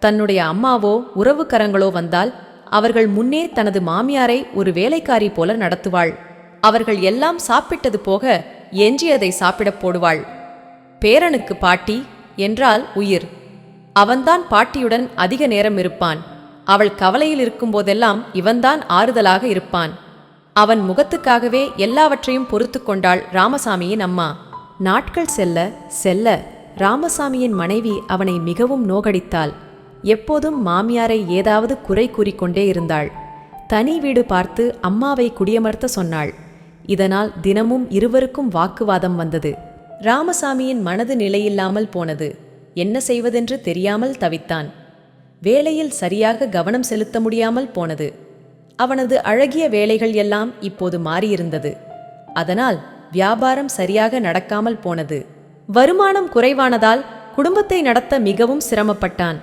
தன்னுடைய அம்மாவோ உறவுக்கரங்களோ வந்தால் அவர்கள் முன்னே தனது மாமியாரை ஒரு வேலைக்காரி போல நடத்துவாள். அவர்கள் எல்லாம் சாப்பிட்டது போக எஞ்சியதை சாப்பிடப் போடுவாள். பேரனுக்கு பாட்டி என்றால் உயிர். அவன்தான் பாட்டியுடன் அதிக நேரம் இருப்பான். அவள் கவலையில் இருக்கும்போதெல்லாம் இவன்தான் ஆறுதலாக இருப்பான். அவன் முகத்துக்காகவே எல்லாவற்றையும் பொறுத்து கொண்டாள் ராமசாமியின் அம்மா. நாட்கள் செல்ல செல்ல ராமசாமியின் மனைவி அவனை மிகவும் நோகடித்தாள். எப்போதும் மாமியாரை ஏதாவது குறை கூறிக்கொண்டே இருந்தாள். தனி வீடு பார்த்து அம்மாவை குடியமர்த்த சொன்னாள். இதனால் தினமும் இருவருக்கும் வாக்குவாதம் வந்தது. ராமசாமியின் மனது நிலையில்லாமல் போனது. என்ன செய்வதென்று தெரியாமல் தவித்தான். வேலையில் சரியாக கவனம் செலுத்த முடியாமல் போனது. அவனது அழகிய வேலைகள் எல்லாம் இப்போது மாறியிருந்தது. அதனால் வியாபாரம் சரியாக நடக்காமல் போனது. வருமானம் குறைவானதால் குடும்பத்தை நடத்த மிகவும் சிரமப்பட்டான்.